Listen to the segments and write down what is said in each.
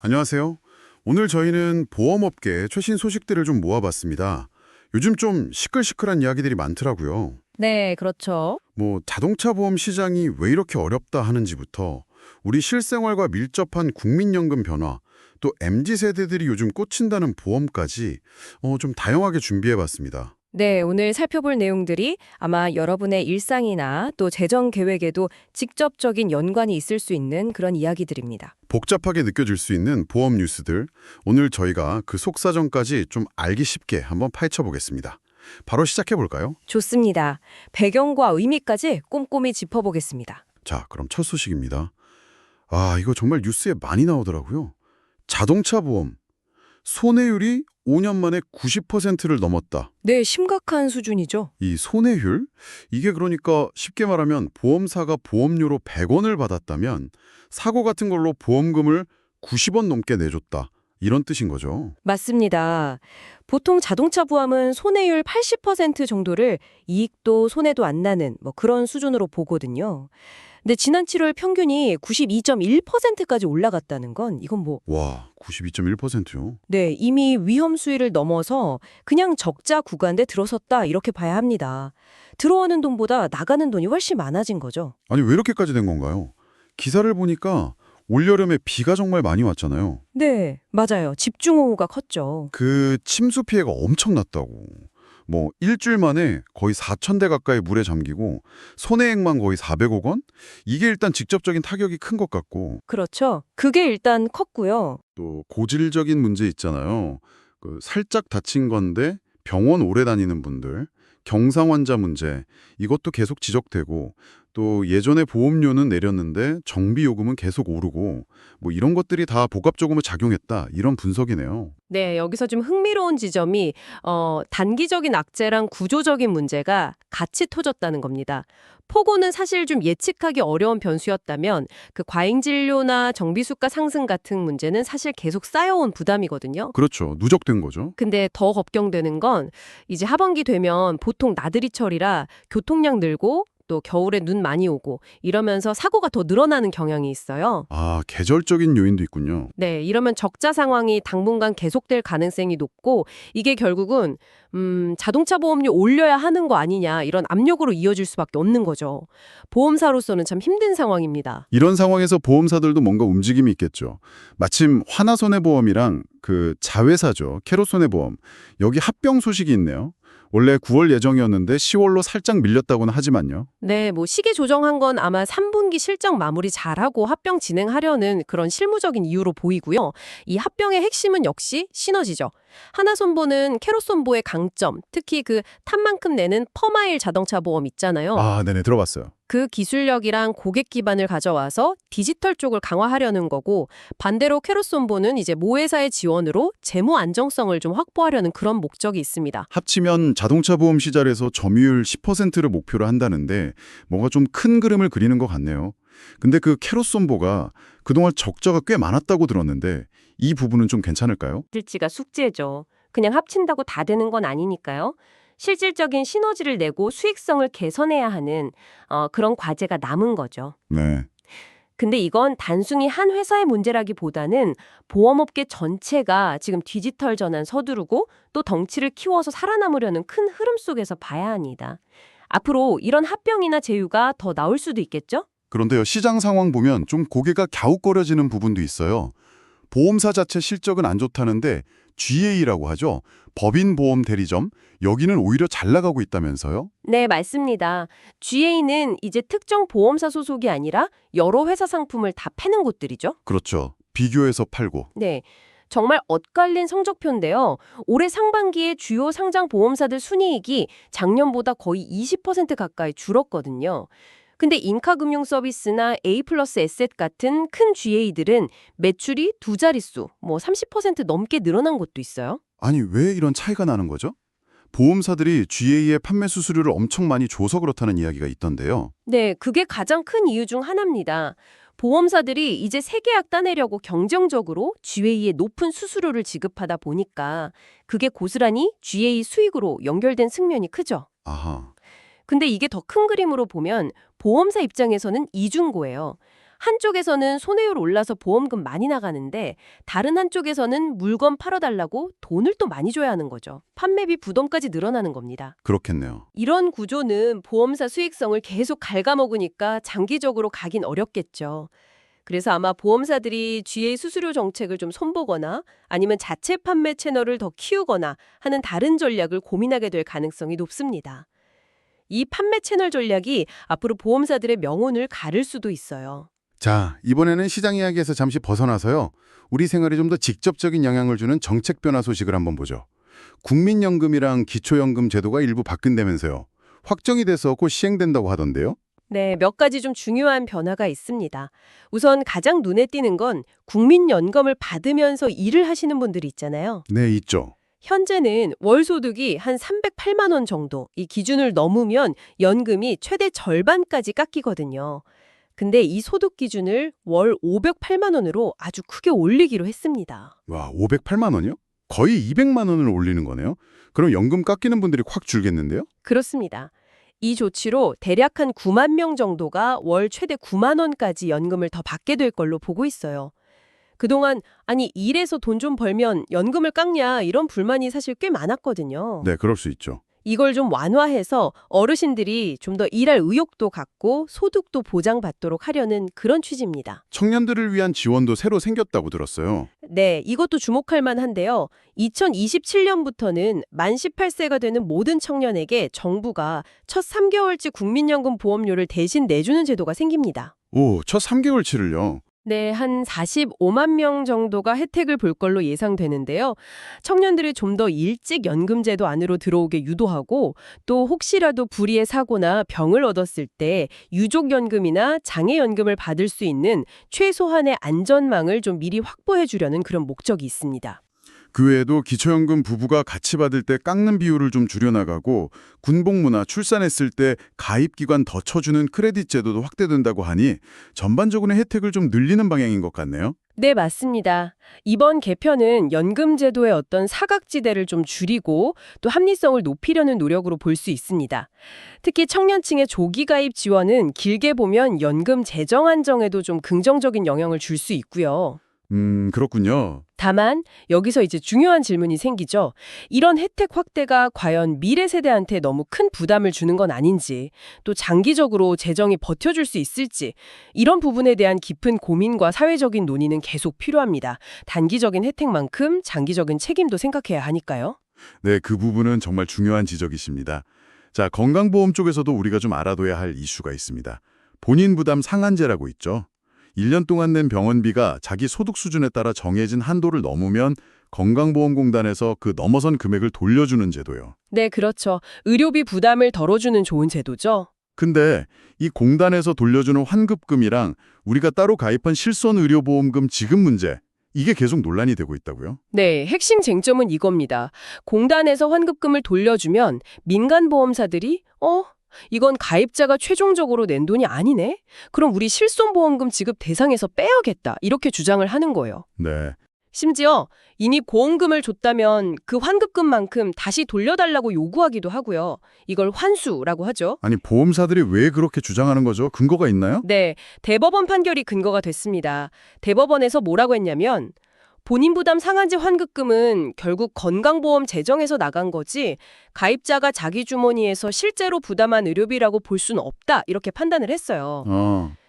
안녕하세요. 오늘 저희는 보험업계 최신 소식들을 좀 모아봤습니다. 요즘 좀 시끌시끌한 이야기들이 많더라고요. 네, 그렇죠. 자동차 보험 시장이 왜 이렇게 어렵다 하는지부터 우리 실생활과 밀접한 국민연금 변화, 또 MZ 세대들이 요즘 꽂힌다는 보험까지 좀 다양하게 준비해봤습니다. 네, 오늘 살펴볼 내용들이 아마 여러분의 일상이나 또 재정 계획에도 직접적인 연관이 있을 수 있는 그런 이야기들입니다. 복잡하게 느껴질 수 있는 보험 뉴스들, 오늘 저희가 그 속사정까지 좀 알기 쉽게 한번 파헤쳐보겠습니다. 바로 시작해볼까요? 좋습니다. 배경과 의미까지 꼼꼼히 짚어보겠습니다. 자, 그럼 첫 소식입니다. 이거 정말 뉴스에 많이 나오더라고요. 자동차 보험. 손해율이 5년 만에 90%를 넘었다. 네, 심각한 수준이죠. 이 손해율? 이게 그러니까 쉽게 말하면 보험사가 보험료로 100원을 받았다면 사고 같은 걸로 보험금을 90원 넘게 내줬다. 이런 뜻인 거죠. 맞습니다. 보통 자동차 보험은 손해율 80% 정도를 이익도 손해도 안 나는 그런 수준으로 보거든요. 근데 지난 7월 평균이 92.1%까지 올라갔다는 건 이건 와, 92.1%요? 네, 이미 위험 수위를 넘어서 그냥 적자 구간에 들어섰다 이렇게 봐야 합니다. 들어오는 돈보다 나가는 돈이 훨씬 많아진 거죠. 아니, 왜 이렇게까지 된 건가요? 기사를 보니까 올여름에 비가 정말 많이 왔잖아요. 네, 맞아요. 집중호우가 컸죠. 그 침수 피해가 엄청났다고. 일주일 만에 거의 4,000대 가까이 물에 잠기고 손해액만 거의 400억 원? 이게 일단 직접적인 타격이 큰 것 같고 그렇죠. 그게 일단 컸고요. 또 고질적인 문제 있잖아요. 그 살짝 다친 건데 병원 오래 다니는 분들, 경상 환자 문제 이것도 계속 지적되고 또 예전에 보험료는 내렸는데 정비 요금은 계속 오르고 이런 것들이 다 복합적으로 작용했다 이런 분석이네요. 네, 여기서 좀 흥미로운 지점이 단기적인 악재랑 구조적인 문제가 같이 터졌다는 겁니다. 폭우는 사실 좀 예측하기 어려운 변수였다면 그 과잉 진료나 정비수가 상승 같은 문제는 사실 계속 쌓여온 부담이거든요. 그렇죠. 누적된 거죠. 근데 더 걱정되는 건 이제 하반기 되면 보통 나들이철이라 교통량 늘고 또 겨울에 눈 많이 오고 이러면서 사고가 더 늘어나는 경향이 있어요. 계절적인 요인도 있군요. 네, 이러면 적자 상황이 당분간 계속될 가능성이 높고 이게 결국은 자동차 보험료 올려야 하는 거 아니냐 이런 압력으로 이어질 수밖에 없는 거죠. 보험사로서는 참 힘든 상황입니다. 이런 상황에서 보험사들도 뭔가 움직임이 있겠죠. 마침 하나손해보험이랑 그 자회사죠. 캐롯손해보험. 여기 합병 소식이 있네요. 원래 9월 예정이었는데 10월로 살짝 밀렸다고는 하지만요. 네, 시기 조정한 건 아마 3분기 실적 마무리 잘하고 합병 진행하려는 그런 실무적인 이유로 보이고요. 이 합병의 핵심은 역시 시너지죠. 하나손보는 캐롯손보의 강점, 특히 그 탑만큼 내는 퍼마일 자동차 보험 있잖아요. 네네, 들어봤어요. 그 기술력이랑 고객 기반을 가져와서 디지털 쪽을 강화하려는 거고 반대로 캐롯손보는 이제 모회사의 지원으로 재무 안정성을 좀 확보하려는 그런 목적이 있습니다. 합치면 자동차 보험 시장에서 점유율 10%를 목표로 한다는데 뭔가 좀 큰 그림을 그리는 것 같네요. 근데 그 캐롯손보가 그동안 적자가 꽤 많았다고 들었는데 이 부분은 좀 괜찮을까요? 실질가 숙제죠. 그냥 합친다고 다 되는 건 아니니까요. 실질적인 시너지를 내고 수익성을 개선해야 하는 그런 과제가 남은 거죠. 네. 근데 이건 단순히 한 회사의 문제라기보다는 보험업계 전체가 지금 디지털 전환 서두르고 또 덩치를 키워서 살아남으려는 큰 흐름 속에서 봐야 합니다. 앞으로 이런 합병이나 제휴가 더 나올 수도 있겠죠? 그런데요, 시장 상황 보면 좀 고개가 갸웃거려지는 부분도 있어요. 보험사 자체 실적은 안 좋다는데 GA라고 하죠. 법인 보험 대리점, 여기는 오히려 잘 나가고 있다면서요? 네, 맞습니다. GA는 이제 특정 보험사 소속이 아니라 여러 회사 상품을 다 패는 곳들이죠. 그렇죠. 비교해서 팔고. 네. 정말 엇갈린 성적표인데요. 올해 상반기에 주요 상장 보험사들 순이익이 작년보다 거의 20% 가까이 줄었거든요. 근데 인카금융 서비스나 A 플러스 에셋 같은 큰 GA들은 매출이 두 자릿수, 30% 넘게 늘어난 곳도 있어요. 아니, 왜 이런 차이가 나는 거죠? 보험사들이 GA의 판매 수수료를 엄청 많이 줘서 그렇다는 이야기가 있던데요. 네, 그게 가장 큰 이유 중 하나입니다. 보험사들이 이제 새 계약 따내려고 경쟁적으로 GA에 높은 수수료를 지급하다 보니까 그게 고스란히 GA 수익으로 연결된 측면이 크죠. 아하. 근데 이게 더 큰 그림으로 보면 보험사 입장에서는 이중고예요. 한쪽에서는 손해율 올라서 보험금 많이 나가는데 다른 한쪽에서는 물건 팔아달라고 돈을 또 많이 줘야 하는 거죠. 판매비 부담까지 늘어나는 겁니다. 그렇겠네요. 이런 구조는 보험사 수익성을 계속 갉아먹으니까 장기적으로 가긴 어렵겠죠. 그래서 아마 보험사들이 GA 수수료 정책을 좀 손보거나 아니면 자체 판매 채널을 더 키우거나 하는 다른 전략을 고민하게 될 가능성이 높습니다. 이 판매 채널 전략이 앞으로 보험사들의 명운을 가를 수도 있어요. 자, 이번에는 시장 이야기에서 잠시 벗어나서요. 우리 생활에 좀 더 직접적인 영향을 주는 정책 변화 소식을 한번 보죠. 국민연금이랑 기초연금 제도가 일부 바뀐다면서요. 확정이 돼서 곧 시행된다고 하던데요. 네, 몇 가지 좀 중요한 변화가 있습니다. 우선 가장 눈에 띄는 건 국민연금을 받으면서 일을 하시는 분들이 있잖아요. 네, 있죠. 현재는 월 소득이 한 308만 원 정도, 이 기준을 넘으면 연금이 최대 절반까지 깎이거든요. 근데 이 소득 기준을 월 508만 원으로 아주 크게 올리기로 했습니다. 와, 508만 원이요? 거의 200만 원을 올리는 거네요. 그럼 연금 깎이는 분들이 확 줄겠는데요? 그렇습니다. 이 조치로 대략 한 9만 명 정도가 월 최대 9만 원까지 연금을 더 받게 될 걸로 보고 있어요. 그동안 아니 일해서 돈 좀 벌면 연금을 깎냐 이런 불만이 사실 꽤 많았거든요. 네, 그럴 수 있죠. 이걸 좀 완화해서 어르신들이 좀 더 일할 의욕도 갖고 소득도 보장받도록 하려는 그런 취지입니다. 청년들을 위한 지원도 새로 생겼다고 들었어요. 네, 이것도 주목할 만한데요. 2027년부터는 만 18세가 되는 모든 청년에게 정부가 첫 3개월치 국민연금 보험료를 대신 내주는 제도가 생깁니다. 오, 첫 3개월치를요. 네, 한 45만 명 정도가 혜택을 볼 걸로 예상되는데요. 청년들이 좀 더 일찍 연금제도 안으로 들어오게 유도하고 또 혹시라도 불의의 사고나 병을 얻었을 때 유족연금이나 장애연금을 받을 수 있는 최소한의 안전망을 좀 미리 확보해 주려는 그런 목적이 있습니다. 그 외에도 기초연금 부부가 같이 받을 때 깎는 비율을 좀 줄여나가고 군복무나 출산했을 때 가입기간 더 쳐주는 크레딧 제도도 확대된다고 하니 전반적으로 혜택을 좀 늘리는 방향인 것 같네요. 네, 맞습니다. 이번 개편은 연금 제도의 어떤 사각지대를 좀 줄이고 또 합리성을 높이려는 노력으로 볼 수 있습니다. 특히 청년층의 조기 가입 지원은 길게 보면 연금 재정 안정에도 좀 긍정적인 영향을 줄 수 있고요. 그렇군요. 다만 여기서 이제 중요한 질문이 생기죠. 이런 혜택 확대가 과연 미래 세대한테 너무 큰 부담을 주는 건 아닌지, 또 장기적으로 재정이 버텨줄 수 있을지, 이런 부분에 대한 깊은 고민과 사회적인 논의는 계속 필요합니다. 단기적인 혜택만큼 장기적인 책임도 생각해야 하니까요. 네, 그 부분은 정말 중요한 지적이십니다. 자, 건강보험 쪽에서도 우리가 좀 알아둬야 할 이슈가 있습니다. 본인 부담 상한제라고 있죠. 1년 동안 낸 병원비가 자기 소득 수준에 따라 정해진 한도를 넘으면 건강보험공단에서 그 넘어선 금액을 돌려주는 제도요. 네, 그렇죠. 의료비 부담을 덜어주는 좋은 제도죠. 근데 이 공단에서 돌려주는 환급금이랑 우리가 따로 가입한 실손의료보험금 지급 문제, 이게 계속 논란이 되고 있다고요? 네, 핵심 쟁점은 이겁니다. 공단에서 환급금을 돌려주면 민간보험사들이 이건 가입자가 최종적으로 낸 돈이 아니네? 그럼 우리 실손보험금 지급 대상에서 빼야겠다. 이렇게 주장을 하는 거예요. 네. 심지어 이미 보험금을 줬다면 그 환급금만큼 다시 돌려달라고 요구하기도 하고요. 이걸 환수라고 하죠. 아니, 보험사들이 왜 그렇게 주장하는 거죠? 근거가 있나요? 네, 대법원 판결이 근거가 됐습니다. 대법원에서 뭐라고 했냐면 본인 부담 상한제 환급금은 결국 건강보험 재정에서 나간 거지 가입자가 자기 주머니에서 실제로 부담한 의료비라고 볼 수는 없다 이렇게 판단을 했어요.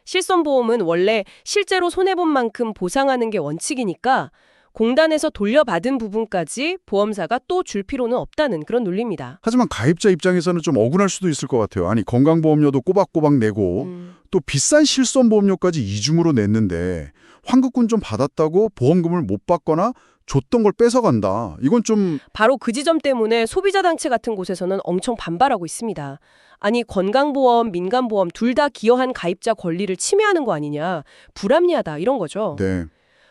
실손보험은 원래 실제로 손해본 만큼 보상하는 게 원칙이니까 공단에서 돌려받은 부분까지 보험사가 또 줄 필요는 없다는 그런 논리입니다. 하지만 가입자 입장에서는 좀 억울할 수도 있을 것 같아요. 아니, 건강보험료도 꼬박꼬박 내고 또 비싼 실손보험료까지 이중으로 냈는데 환급금 좀 받았다고 보험금을 못 받거나 줬던 걸 뺏어간다. 이건 좀... 바로 그 지점 때문에 소비자 단체 같은 곳에서는 엄청 반발하고 있습니다. 아니 건강보험, 민간보험 둘 다 기여한 가입자 권리를 침해하는 거 아니냐. 불합리하다 이런 거죠. 네.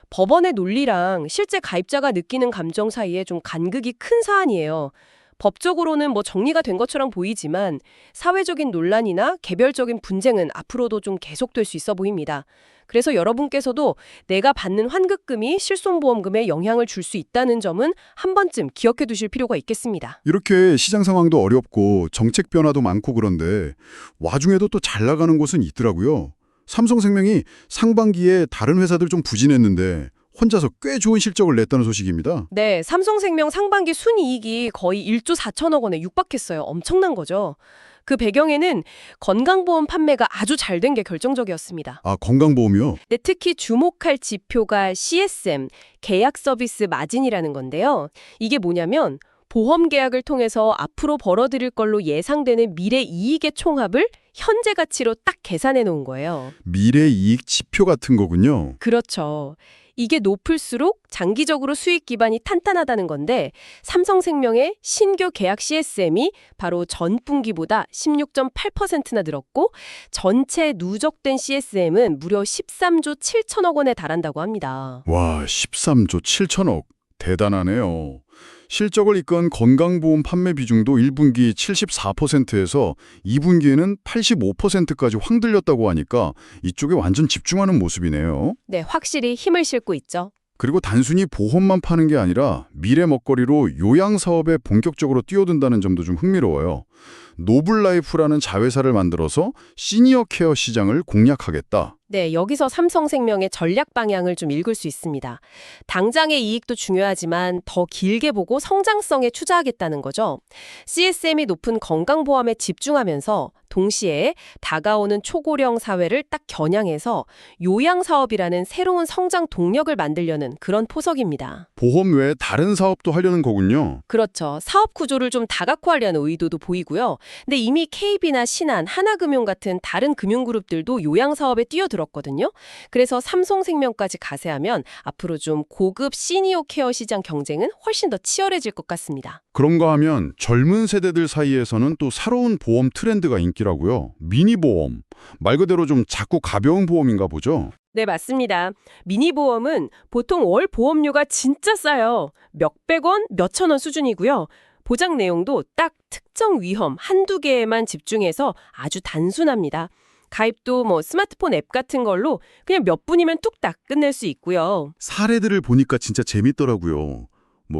법원의 논리랑 실제 가입자가 느끼는 감정 사이에 좀 간극이 큰 사안이에요. 법적으로는 뭐 정리가 된 것처럼 보이지만 사회적인 논란이나 개별적인 분쟁은 앞으로도 좀 계속될 수 있어 보입니다. 그래서 여러분께서도 내가 받는 환급금이 실손보험금에 영향을 줄 수 있다는 점은 한 번쯤 기억해 두실 필요가 있겠습니다. 이렇게 시장 상황도 어렵고 정책 변화도 많고 그런데 와중에도 또 잘 나가는 곳은 있더라고요. 삼성생명이 상반기에 다른 회사들 좀 부진했는데 혼자서 꽤 좋은 실적을 냈다는 소식입니다. 네, 삼성생명 상반기 순이익이 거의 1조 4천억 원에 육박했어요. 엄청난 거죠. 그 배경에는 건강보험 판매가 아주 잘 된 게 결정적이었습니다. 아, 건강보험이요? 네, 특히 주목할 지표가 CSM, 계약 서비스 마진이라는 건데요. 이게 뭐냐면 보험 계약을 통해서 앞으로 벌어들일 걸로 예상되는 미래 이익의 총합을 현재 가치로 딱 계산해 놓은 거예요. 미래 이익 지표 같은 거군요. 그렇죠. 이게 높을수록 장기적으로 수익 기반이 탄탄하다는 건데 삼성생명의 신규 계약 CSM이 바로 전분기보다 16.8%나 늘었고 전체 누적된 CSM은 무려 13조 7천억 원에 달한다고 합니다. 와, 13조 7천억. 대단하네요. 실적을 이끈 건강보험 판매 비중도 1분기 74%에서 2분기에는 85%까지 확 늘렸다고 하니까 이쪽에 완전 집중하는 모습이네요. 네, 확실히 힘을 싣고 있죠. 그리고 단순히 보험만 파는 게 아니라 미래 먹거리로 요양 사업에 본격적으로 뛰어든다는 점도 좀 흥미로워요. 노블라이프라는 자회사를 만들어서 시니어 케어 시장을 공략하겠다. 네, 여기서 삼성생명의 전략 방향을 좀 읽을 수 있습니다. 당장의 이익도 중요하지만 더 길게 보고 성장성에 투자하겠다는 거죠. CSM이 높은 건강보험에 집중하면서 동시에 다가오는 초고령 사회를 딱 겨냥해서 요양사업이라는 새로운 성장 동력을 만들려는 그런 포석입니다. 보험 외에 다른 사업도 하려는 거군요. 그렇죠. 사업 구조를 좀 다각화하려는 의도도 보이고요. 근데 이미 KB나 신한, 하나금융 같은 다른 금융그룹들도 요양사업에 뛰어들었거든요. 그래서 삼성생명까지 가세하면 앞으로 좀 고급 시니어 케어 시장 경쟁은 훨씬 더 치열해질 것 같습니다. 그런가 하면 젊은 세대들 사이에서는 또 새로운 보험 트렌드가 인기라고요. 미니보험. 말 그대로 좀 작고 가벼운 보험인가 보죠. 네, 맞습니다. 미니보험은 보통 월 보험료가 진짜 싸요. 몇백 원, 몇천 원 수준이고요. 보장 내용도 딱 특정 위험 한두 개에만 집중해서 아주 단순합니다. 가입도 스마트폰 앱 같은 걸로 그냥 몇 분이면 뚝딱 끝낼 수 있고요. 사례들을 보니까 진짜 재밌더라고요.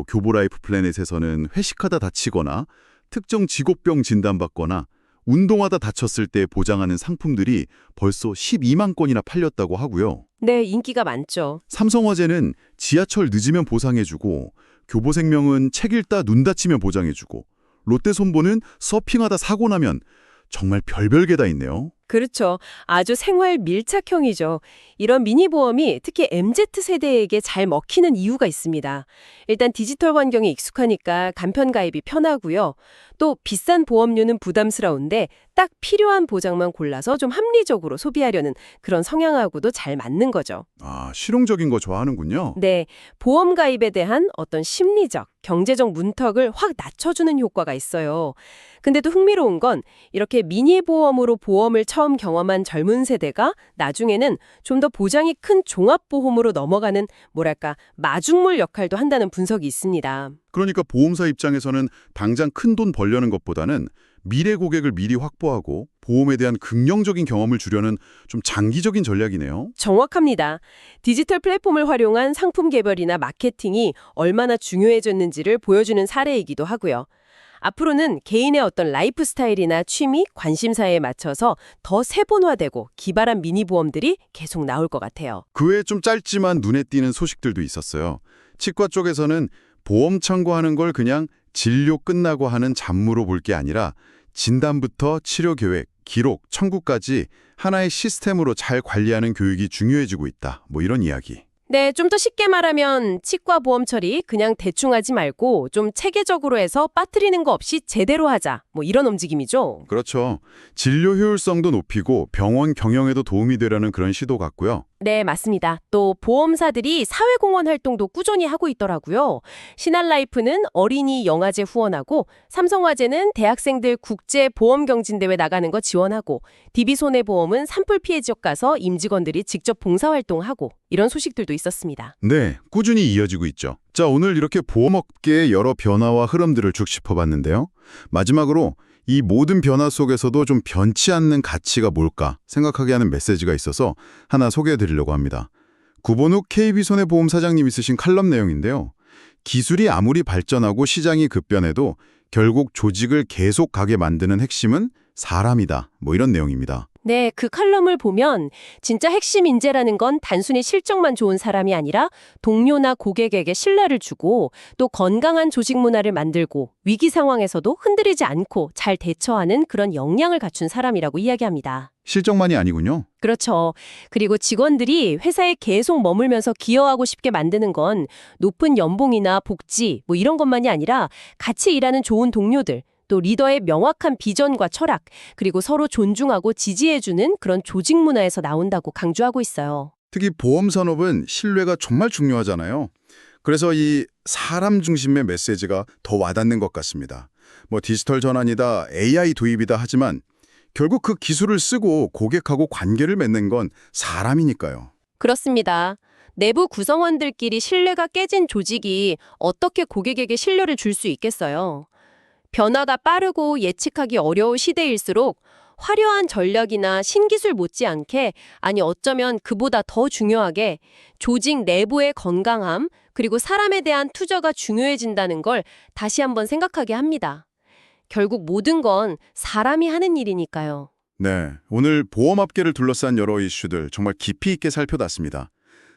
교보라이프 플래닛에서는 회식하다 다치거나 특정 직업병 진단받거나 운동하다 다쳤을 때 보장하는 상품들이 벌써 12만 건이나 팔렸다고 하고요. 네, 인기가 많죠. 삼성화재는 지하철 늦으면 보상해주고 교보생명은 책 읽다 눈 다치면 보장해주고 롯데손보는 서핑하다 사고 나면 정말 별별 게 다 있네요. 그렇죠. 아주 생활 밀착형이죠. 이런 미니보험이 특히 MZ세대에게 잘 먹히는 이유가 있습니다. 일단 디지털 환경에 익숙하니까 간편 가입이 편하고요. 또 비싼 보험료는 부담스러운데 딱 필요한 보장만 골라서 좀 합리적으로 소비하려는 그런 성향하고도 잘 맞는 거죠. 아, 실용적인 거 좋아하는군요. 네, 보험 가입에 대한 어떤 심리적, 경제적 문턱을 확 낮춰주는 효과가 있어요. 근데도 흥미로운 건 이렇게 미니보험으로 보험을 처음 경험한 젊은 세대가 나중에는 좀 더 보장이 큰 종합보험으로 넘어가는 마중물 역할도 한다는 분석이 있습니다. 그러니까 보험사 입장에서는 당장 큰 돈 벌려는 것보다는 미래 고객을 미리 확보하고 보험에 대한 긍정적인 경험을 주려는 좀 장기적인 전략이네요. 정확합니다. 디지털 플랫폼을 활용한 상품 개발이나 마케팅이 얼마나 중요해졌는지를 보여주는 사례이기도 하고요. 앞으로는 개인의 어떤 라이프 스타일이나 취미, 관심사에 맞춰서 더 세분화되고 기발한 미니보험들이 계속 나올 것 같아요. 그 외에 좀 짧지만 눈에 띄는 소식들도 있었어요. 치과 쪽에서는 보험 청구하는 걸 그냥 진료 끝나고 하는 잡무로 볼 게 아니라 진단부터 치료 계획, 기록, 청구까지 하나의 시스템으로 잘 관리하는 교육이 중요해지고 있다. 이런 이야기. 네, 좀 더 쉽게 말하면 치과 보험 처리 그냥 대충 하지 말고 좀 체계적으로 해서 빠뜨리는 거 없이 제대로 하자. 이런 움직임이죠. 그렇죠. 진료 효율성도 높이고 병원 경영에도 도움이 되려는 그런 시도 같고요. 네, 맞습니다. 또 보험사들이 사회공헌 활동도 꾸준히 하고 있더라고요. 신한라이프는 어린이 영화제 후원하고 삼성화재는 대학생들 국제 보험경진대회 나가는 거 지원하고 DB손해보험은 산불 피해 지역 가서 임직원들이 직접 봉사활동하고 이런 소식들도 있었습니다. 네, 꾸준히 이어지고 있죠. 자, 오늘 이렇게 보험업계의 여러 변화와 흐름들을 쭉 짚어봤는데요. 마지막으로 이 모든 변화 속에서도 좀 변치 않는 가치가 뭘까 생각하게 하는 메시지가 있어서 하나 소개해드리려고 합니다. 구본욱 KB손해보험 사장님이 쓰신 칼럼 내용인데요. 기술이 아무리 발전하고 시장이 급변해도 결국 조직을 계속 가게 만드는 핵심은 사람이다. 이런 내용입니다. 네, 그 칼럼을 보면 진짜 핵심 인재라는 건 단순히 실적만 좋은 사람이 아니라 동료나 고객에게 신뢰를 주고 또 건강한 조직 문화를 만들고 위기 상황에서도 흔들리지 않고 잘 대처하는 그런 역량을 갖춘 사람이라고 이야기합니다. 실적만이 아니군요. 그렇죠. 그리고 직원들이 회사에 계속 머물면서 기여하고 싶게 만드는 건 높은 연봉이나 복지 뭐 이런 것만이 아니라 같이 일하는 좋은 동료들, 또 리더의 명확한 비전과 철학, 그리고 서로 존중하고 지지해주는 그런 조직 문화에서 나온다고 강조하고 있어요. 특히 보험 산업은 신뢰가 정말 중요하잖아요. 그래서 이 사람 중심의 메시지가 더 와닿는 것 같습니다. 뭐 디지털 전환이다, AI 도입이다 하지만 결국 그 기술을 쓰고 고객하고 관계를 맺는 건 사람이니까요. 그렇습니다. 내부 구성원들끼리 신뢰가 깨진 조직이 어떻게 고객에게 신뢰를 줄 수 있겠어요? 변화가 빠르고 예측하기 어려운 시대일수록 화려한 전략이나 신기술 못지않게, 아니 어쩌면 그보다 더 중요하게 조직 내부의 건강함, 그리고 사람에 대한 투자가 중요해진다는 걸 다시 한번 생각하게 합니다. 결국 모든 건 사람이 하는 일이니까요. 네, 오늘 보험업계를 둘러싼 여러 이슈들 정말 깊이 있게 살펴봤습니다.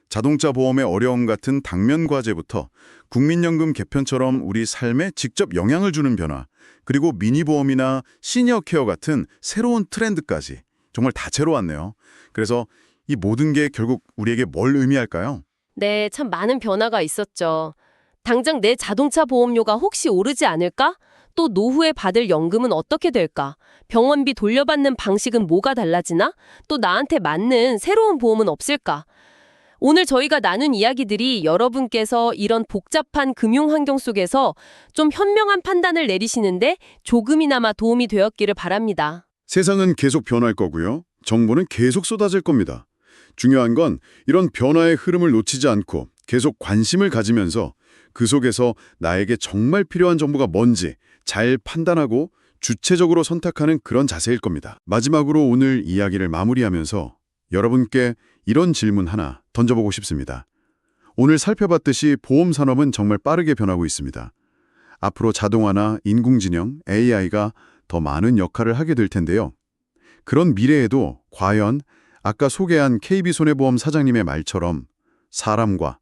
자동차 보험의 어려움 같은 당면 과제부터 국민연금 개편처럼 우리 삶에 직접 영향을 주는 변화, 그리고 미니보험이나 시니어 케어 같은 새로운 트렌드까지 정말 다채로웠네요. 그래서 이 모든 게 결국 우리에게 뭘 의미할까요? 네, 참 많은 변화가 있었죠. 당장 내 자동차 보험료가 혹시 오르지 않을까? 또 노후에 받을 연금은 어떻게 될까? 병원비 돌려받는 방식은 뭐가 달라지나? 또 나한테 맞는 새로운 보험은 없을까? 오늘 저희가 나눈 이야기들이 여러분께서 이런 복잡한 금융 환경 속에서 좀 현명한 판단을 내리시는데 조금이나마 도움이 되었기를 바랍니다. 세상은 계속 변할 거고요. 정보는 계속 쏟아질 겁니다. 중요한 건 이런 변화의 흐름을 놓치지 않고 계속 관심을 가지면서 그 속에서 나에게 정말 필요한 정보가 뭔지 잘 판단하고 주체적으로 선택하는 그런 자세일 겁니다. 마지막으로 오늘 이야기를 마무리하면서 여러분께 이런 질문 하나 던져보고 싶습니다. 오늘 살펴봤듯이 보험 산업은 정말 빠르게 변하고 있습니다. 앞으로 자동화나 인공지능, AI가 더 많은 역할을 하게 될 텐데요. 그런 미래에도 과연 아까 소개한 KB손해보험 사장님의 말처럼 사람과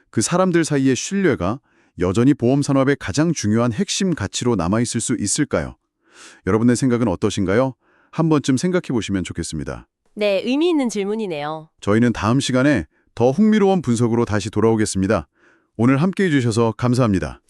그 사람들 사이의 신뢰가 여전히 보험 산업의 가장 중요한 핵심 가치로 남아있을 수 있을까요? 여러분의 생각은 어떠신가요? 한 번쯤 생각해 보시면 좋겠습니다. 네, 의미 있는 질문이네요. 저희는 다음 시간에 더 흥미로운 분석으로 다시 돌아오겠습니다. 오늘 함께해 주셔서 감사합니다.